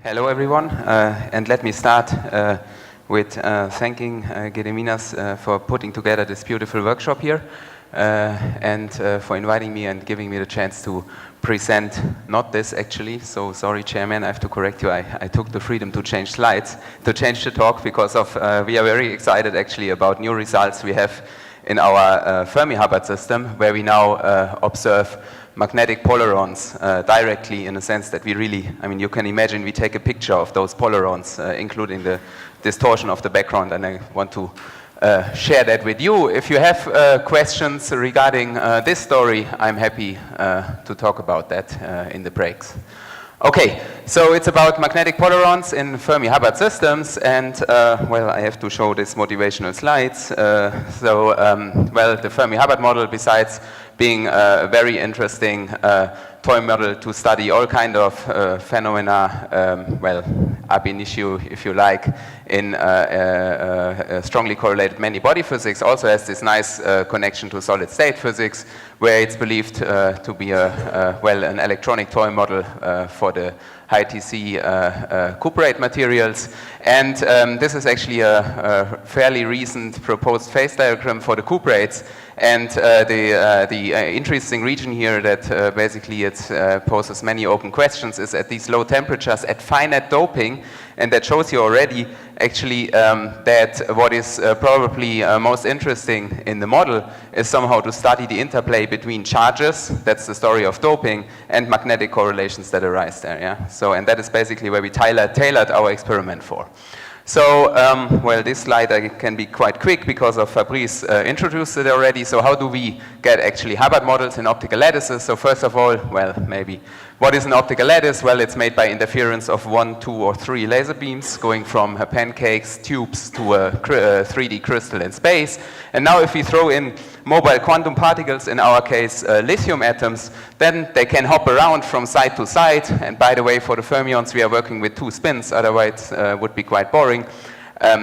Hello everyone, and let me start with thanking Gediminas for putting together this beautiful workshop here and for inviting me and giving me the chance to present, not this actually, so sorry Chairman, I have to correct you, I took the freedom to change slides, to change the talk because of, we are very excited actually about new results we have in our Fermi-Hubbard system where we now observe magnetic polarons directly in the sense that we really, I mean, you can imagine we take a picture of those polarons, including the distortion of the background, and I want to share that with you. If you have questions regarding this story, I'm happy to talk about that in the breaks. Okay, so it's about magnetic polarons in Fermi-Hubbard systems, and well, I have to show these motivational slides. Well, the Fermi-Hubbard model, besides being a very interesting toy model to study all kind of phenomena, well, ab initio, if you like, in strongly correlated many-body physics, also has this nice connection to solid-state physics, where it's believed to be well, an electronic toy model for the high TC cuprate materials. And this is actually a fairly recent proposed phase diagram for the cuprates. And the interesting region here that basically it poses many open questions is at these low temperatures at finite doping, and that shows you already actually that what is probably most interesting in the model is somehow to study the interplay between charges, that's the story of doping, and magnetic correlations that arise there, yeah? So, and that is basically where we tailored our experiment for. So, well, this slide can be quite quick because of Fabrice introduced it already. So how do we get actually Hubbard models in optical lattices? So first of all, well, maybe, what is an optical lattice? Well, it's made by interference of 1, 2, or 3 laser beams going from pancakes, tubes to a 3D crystal in space. And now if we throw in mobile quantum particles, in our case lithium atoms, then they can hop around from side to side. And by the way, for the fermions, we are working with 2 spins, otherwise would be quite boring.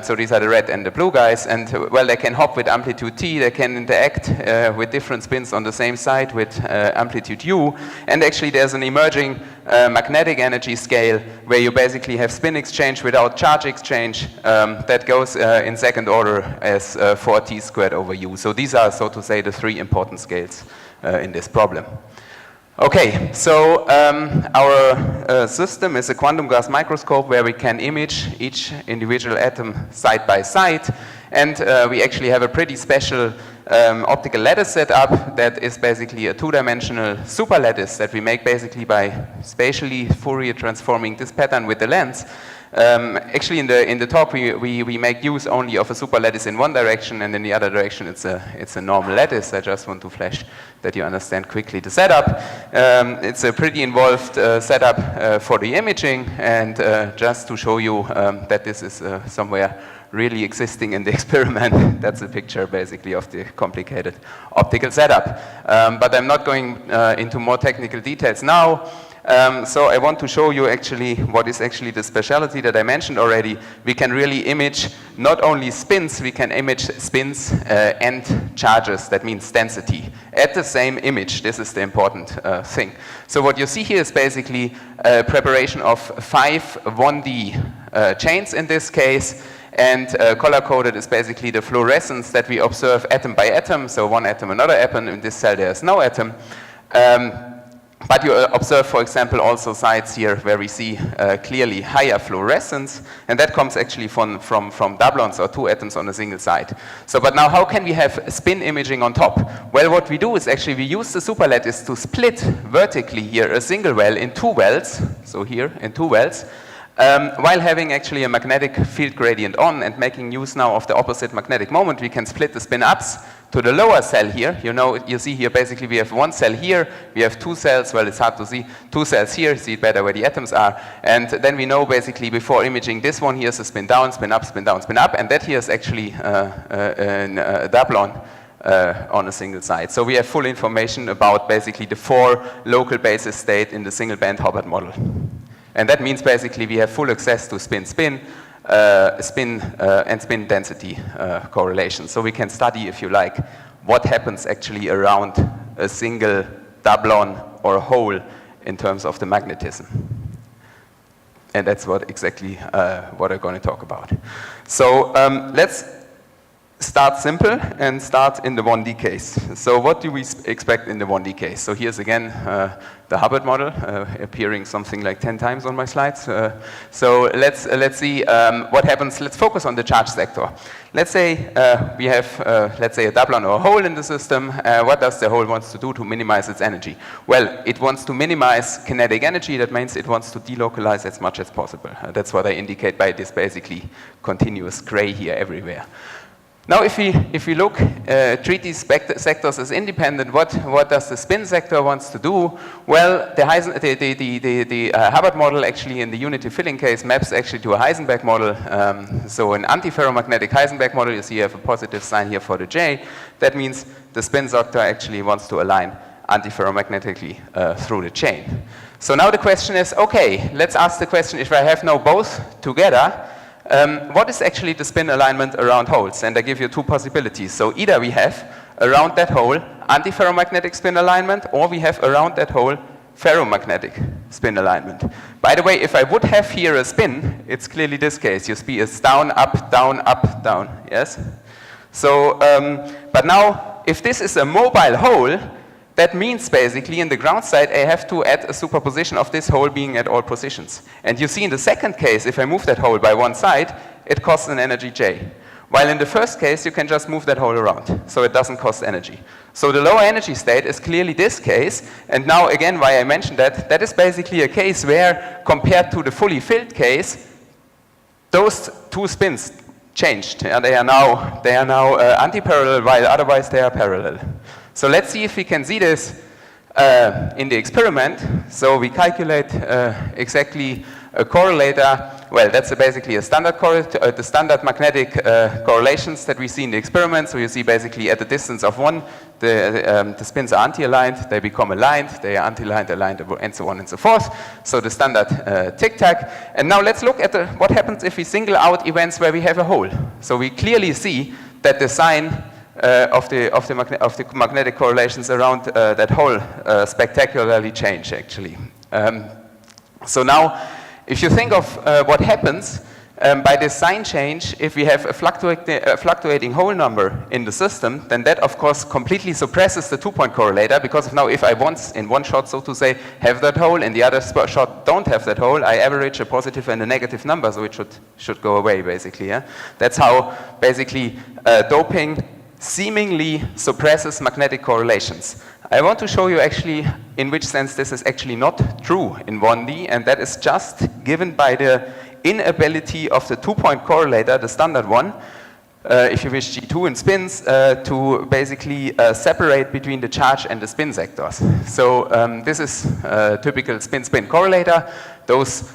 So these are the red and the blue guys, and well, they can hop with amplitude t, they can interact with different spins on the same side with amplitude u, and actually there's an emerging magnetic energy scale where you basically have spin exchange without charge exchange that goes in second order as 4t squared over u. So these are, so to say, the 3 important scales in this problem. Okay, so our system is a quantum gas microscope where we can image each individual atom side by side, and we actually have a pretty special optical lattice setup that is basically a 2-dimensional super lattice that we make basically by spatially Fourier transforming this pattern with the lens. Actually, in the talk, we make use only of a super lattice in one direction, and in the other direction, it's a normal lattice. I just want to flash that you understand quickly the setup. It's a pretty involved setup for the imaging, and just to show you that this is somewhere really existing in the experiment. That's a picture basically of the complicated optical setup. But I'm not going into more technical details now. So I want to show you actually what is actually the specialty that I mentioned already. We can really image not only spins, we can image spins and charges, that means density, at the same image. This is the important thing. So what you see here is basically a preparation of 5 1D chains in this case, and color-coded is basically the fluorescence that we observe atom by atom, so one atom, another atom. In this cell there is no atom. But you observe, for example, also sites here where we see clearly higher fluorescence, and that comes actually from doublons or 2 atoms on a single side. So, but now how can we have spin imaging on top? Well, what we do is actually we use the super lattice to split vertically here a single well in 2 wells, so here in 2 wells, while having actually a magnetic field gradient on and making use now of the opposite magnetic moment. We can split the spin-ups to the lower cell here. You know, you see here basically we have 1 cell here, we have 2 cells, well, it's hard to see, 2 cells here, see it better where the atoms are, and then we know basically before imaging this one here is a spin down, spin up, spin down, spin up, and that here is actually a doublon on a single side. So we have full information about basically the 4 local basis state in the single band Hubbard model. And that means basically we have full access to spin-spin, and spin density correlation. So we can study, if you like, what happens actually around a single doublon or hole in terms of the magnetism. And that's exactly what I'm going to talk about. So let's start simple and start in the 1D case. So what do we expect in the 1D case? So here's again the Hubbard model appearing something like 10 times on my slides. So let's see what happens. Let's focus on the charge sector. Let's say we have, let's say, a doublon or a hole in the system. What does the hole want to do to minimize its energy? Well, it wants to minimize kinetic energy. That means it wants to delocalize as much as possible. That's what I indicate by this basically continuous gray here everywhere. Now, if we look, treat these sectors as independent, what does the spin sector wants to do? Well, the Hubbard model actually in the unity filling case maps actually to a Heisenberg model. So an antiferromagnetic Heisenberg model, you see you have a positive sign here for the J. That means the spin sector actually wants to align antiferromagnetically through the chain. So now the question is, okay, let's ask the question, if I have now both together, what is actually the spin alignment around holes? And I give you two possibilities. So either we have around that hole antiferromagnetic spin alignment, or we have around that hole ferromagnetic spin alignment. By the way, if I would have here a spin, it's clearly this case. You see it's down, up, down, yes? So, but now, if this is a mobile hole, that means basically in the ground side I have to add a superposition of this hole being at all positions. And you see in the second case, if I move that hole by one side, it costs an energy J. While in the first case, you can just move that hole around, so it doesn't cost energy. So the lower energy state is clearly this case, and now again why I mentioned that is basically a case where, compared to the fully filled case, those two spins changed. And they are now anti-parallel, while otherwise they are parallel. So let's see if we can see this in the experiment. So we calculate exactly a correlator. Well, that's basically a standard the standard magnetic correlations that we see in the experiment. So you see basically at the distance of 1, the spins are anti-aligned, they become aligned, they are anti-aligned, aligned, and so on and so forth. So the standard tic-tac. And now let's look at what happens if we single out events where we have a hole. So we clearly see that the sign of the magnetic correlations around that hole spectacularly change, actually. So now, if you think of what happens by this sign change, if we have a fluctuating hole number in the system, then that, of course, completely suppresses the two-point correlator, because now if I once, in one shot, so to say, have that hole, in the other shot don't have that hole, I average a positive and a negative number, so it should go away, basically. Yeah? That's how, basically, doping seemingly suppresses magnetic correlations. I want to show you actually in which sense this is actually not true in 1D, and that is just given by the inability of the two-point correlator, the standard one, if you wish G2 in spins, to basically separate between the charge and the spin sectors. So this is a typical spin-spin correlator. Those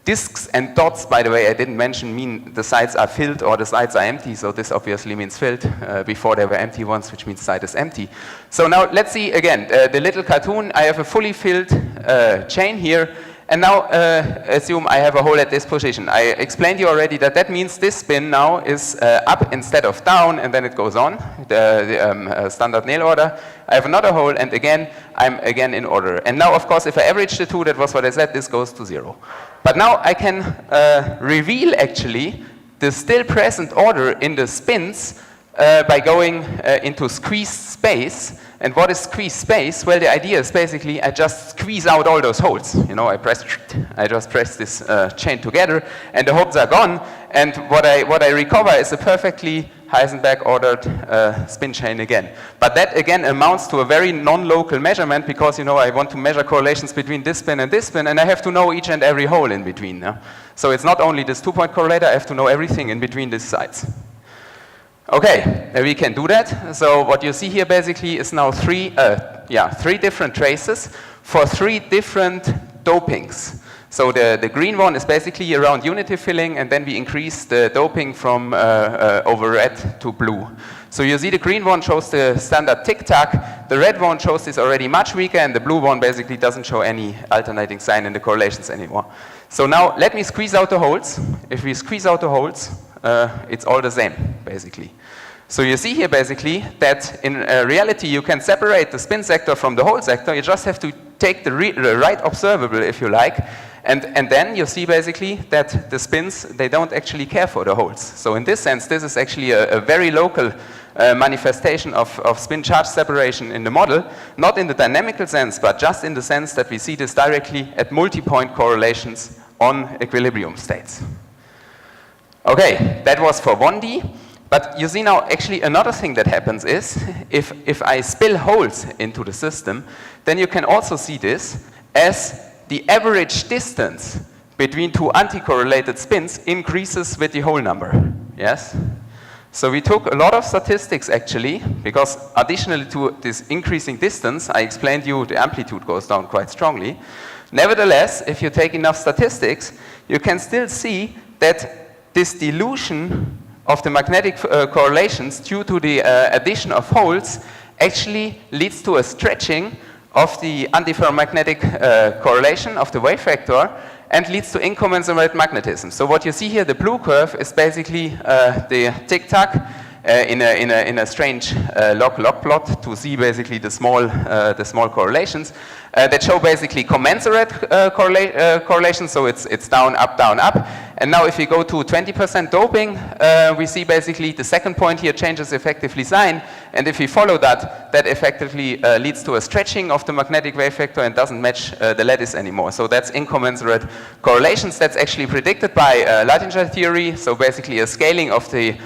disks and dots, by the way, I didn't mention, mean the sides are filled or the sides are empty, so this obviously means filled. Before there were empty ones, which means side is empty. So now let's see again, the little cartoon, I have a fully filled chain here, and now assume I have a hole at this position. I explained to you already that that means this spin now is up instead of down, and then it goes on, the standard Néel order. I have another hole, and again, I'm again in order. And now, of course, if I average the two, that was what I said, this goes to 0. But now I can reveal, actually, the still present order in the spins by going into squeezed space. And what is squeezed space? Well, the idea is basically I just squeeze out all those holes. You know, I just press this chain together, and the holes are gone. And what I recover is a perfectly Heisenberg-ordered spin chain again. But that, again, amounts to a very non-local measurement, because, you know, I want to measure correlations between this spin, and I have to know each and every hole in between. Yeah? So it's not only this two-point correlator, I have to know everything in between these sides. Okay, we can do that. So what you see here basically is now three different traces for 3 different dopings. So the green one is basically around unity filling, and then we increase the doping from over red to blue. So you see the green one shows the standard tic-tac, the red one shows this already much weaker, and the blue one basically doesn't show any alternating sign in the correlations anymore. So now let me squeeze out the holes. If we squeeze out the holes, it's all the same, basically. So you see here basically that in reality you can separate the spin sector from the hole sector. You just have to take the right observable, if you like, and then you see basically that the spins, they don't actually care for the holes. So in this sense, this is actually a very local manifestation of spin charge separation in the model, not in the dynamical sense, but just in the sense that we see this directly at multi-point correlations on equilibrium states. Okay, that was for 1D, but you see now actually another thing that happens is, if I spill holes into the system, then you can also see this as the average distance between two anti-correlated spins increases with the hole number, yes? So we took a lot of statistics actually, because additionally to this increasing distance, I explained you the amplitude goes down quite strongly. Nevertheless, if you take enough statistics, you can still see that this dilution of the magnetic correlations due to the addition of holes actually leads to a stretching of the antiferromagnetic correlation of the wave vector and leads to incommensurate magnetism. So what you see here, the blue curve, is basically the tic-tac in a strange log-log plot to see basically the small correlations that show basically commensurate correlations. So it's down, up, down, up. And now if we go to 20% doping, we see basically the second point here changes effectively sign. And if we follow that, that effectively leads to a stretching of the magnetic wave vector and doesn't match the lattice anymore. So that's incommensurate correlations. That's actually predicted by Leitinger theory. So basically a scaling of the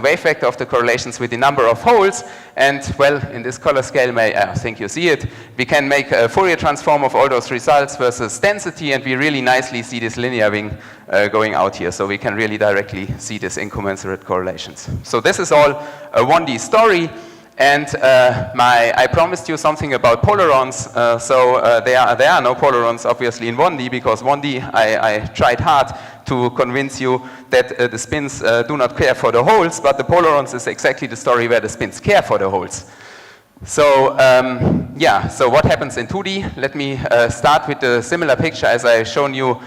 wave vector of the correlations with the number of holes. And well, in this color scale, I think you see it, we can make a Fourier transform of all those results versus density, and we really nicely see this linear wing going out here. So we can really directly see this incommensurate correlations. So this is all a 1D story. And I promised you something about polarons. There are no polarons, obviously, in 1D, because 1D, I tried hard to convince you that the spins do not care for the holes, but the polarons is exactly the story where the spins care for the holes. So yeah, so what happens in 2D? Let me start with a similar picture as I've shown you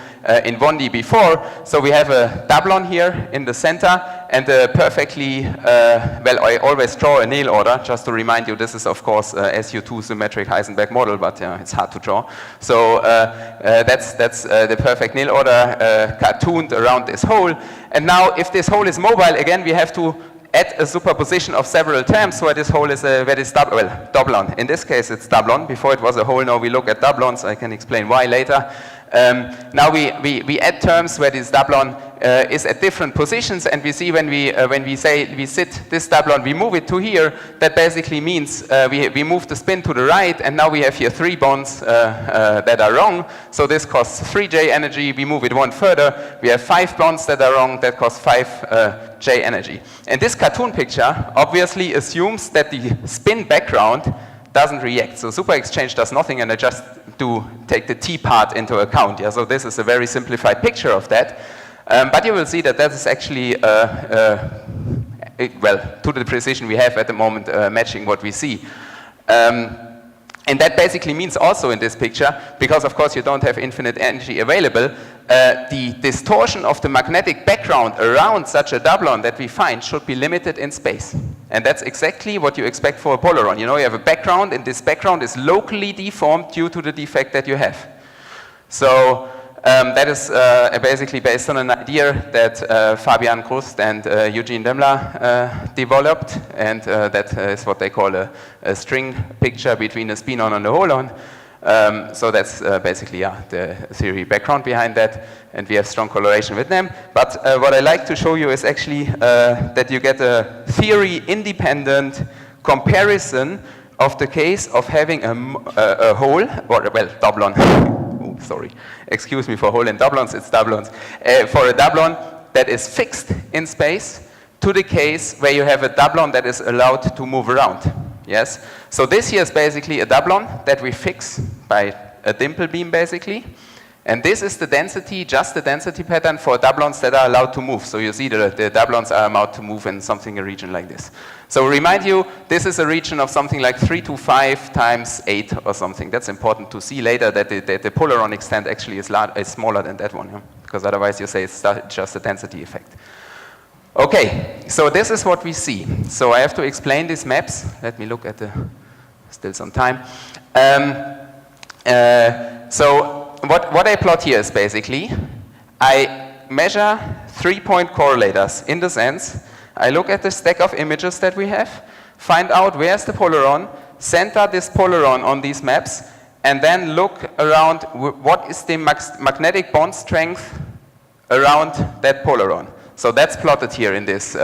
in 1D before. So we have a doublon here in the center, and a perfectly, well, I always draw a Néel order, just to remind you, this is of course SU2 symmetric Heisenberg model, but it's hard to draw. So that's the perfect Néel order cartooned around this hole. And now if this hole is mobile, again, we have to add a superposition of several terms where this hole is doublon. In this case, it's doublon. Before it was a hole, now we look at doublons. I can explain why later. Now we add terms where this doublon is at different positions, and we see when we say we sit this doublon, we move it to here. That basically means we move the spin to the right, and now we have here 3 bonds that are wrong. So this costs 3J energy. We move it one further. We have 5 bonds that are wrong. That costs 5J energy. And this cartoon picture obviously assumes that the spin background doesn't react. So super exchange does nothing, and I just do take the T part into account. Yeah, so this is a very simplified picture of that. But you will see that that is actually, well, to the precision we have at the moment, matching what we see. And that basically means also in this picture, because of course you don't have infinite energy available, the distortion of the magnetic background around such a doublon that we find should be limited in space. And that's exactly what you expect for a polaron. You know, you have a background, and this background is locally deformed due to the defect that you have. So that is basically based on an idea that Fabian Krust and Eugene Demla developed, and that is what they call a string picture between a spinon and a holon. So that's basically the theory background behind that, and we have strong correlation with them. But what I like to show you is actually that you get a theory-independent comparison of the case of having a hole, or well, doublon. Oh, sorry, excuse me for hole and doublons, it's doublons. For a doublon that is fixed in space, to the case where you have a doublon that is allowed to move around. Yes, so this here is basically a doublon that we fix by a dimple beam basically, and this is the density, just the density pattern for doublons that are allowed to move. So you see the doublons are allowed to move in something, a region like this. So remind you, this is a region of something like 3 to 5 times 8 or something. That's important to see later, that the polaron extent actually is smaller than that one, yeah? Because otherwise you say it's just a density effect. Okay, so this is what we see. So I have to explain these maps. Let me look at still some time. So what I plot here is basically, I measure 3-point correlators in the sense, I look at the stack of images that we have, find out where's the polaron, center this polaron on these maps, and then look around what is the magnetic bond strength around that polaron. So that's plotted here in this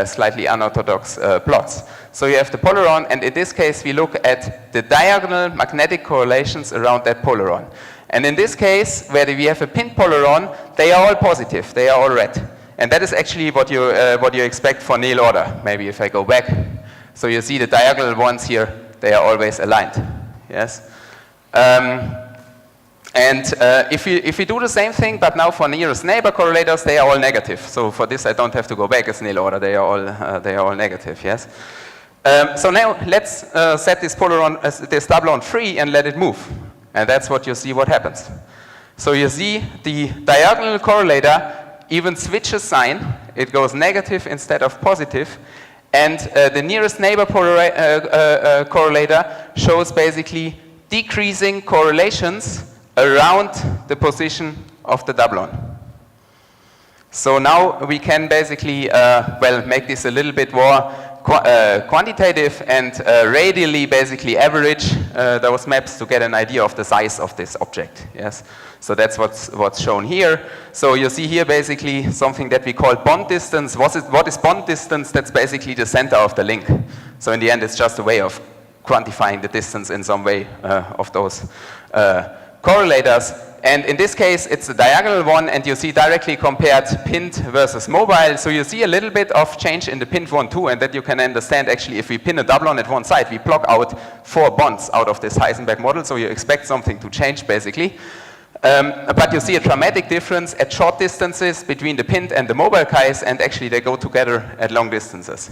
slightly unorthodox plots. So you have the polaron, and in this case we look at the diagonal magnetic correlations around that polaron. And in this case, where we have a pinned polaron, they are all positive, they are all red. And that is actually what you expect for nil order. Maybe if I go back, so you see the diagonal ones here, they are always aligned. Yes. If we do the same thing, but now for nearest neighbor correlators, they are all negative. So for this, I don't have to go back as nil order. They are all negative. Yes. So now let's set this polaron, this doublon free, and let it move. And that's what you see. What happens? So you see the diagonal correlator even switches sign. It goes negative instead of positive. And the nearest neighbor correlator shows basically decreasing correlations around the position of the doublon. So now we can basically, well, make this a little bit more quantitative and radially basically average those maps to get an idea of the size of this object. Yes. So that's what's shown here. So you see here basically something that we call bond distance. What is bond distance? That's basically the center of the link. So in the end, it's just a way of quantifying the distance in some way of those correlators. And in this case, it's a diagonal one, and you see directly compared pinned versus mobile. So you see a little bit of change in the pinned one too, and that you can understand actually if we pin a doublon at one side, we block out 4 bonds out of this Heisenberg model, so you expect something to change basically. But you see a dramatic difference at short distances between the pinned and the mobile Kais, and actually they go together at long distances.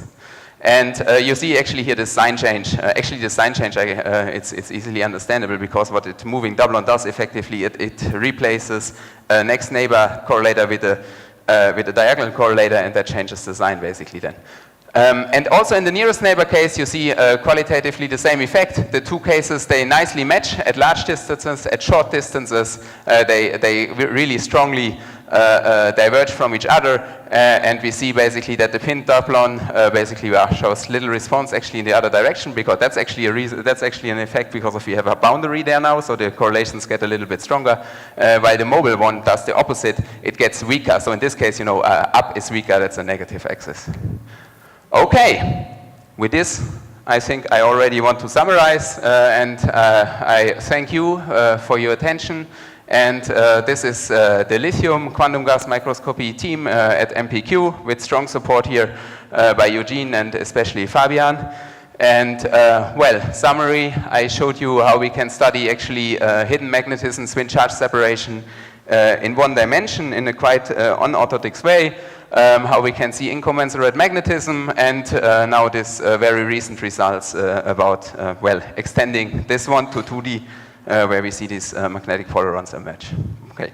And you see actually here the sign change. Actually the sign change, it's easily understandable because what it moving doublon does effectively, it replaces a next neighbor correlator with a diagonal correlator, and that changes the sign basically then. And also in the nearest neighbor case, you see qualitatively the same effect. The two cases, they nicely match at large distances. At short distances, they really strongly diverge from each other, and we see basically that the pinned doublon basically shows little response actually in the other direction, because that's actually a reason. That's actually an effect because we have a boundary there now, so the correlations get a little bit stronger. While the mobile one does the opposite; it gets weaker. So in this case, you know, up is weaker. That's a negative axis. Okay, with this, I think I already want to summarize, and I thank you for your attention. And this is the lithium quantum gas microscopy team at MPQ, with strong support here by Eugene and especially Fabian. And well, summary, I showed you how we can study actually hidden magnetism, spin charge separation in one dimension in a quite unorthodox way. How we can see incommensurate magnetism, and now this very recent results about, well, extending this one to 2D, where we see these magnetic polarons emerge. Okay.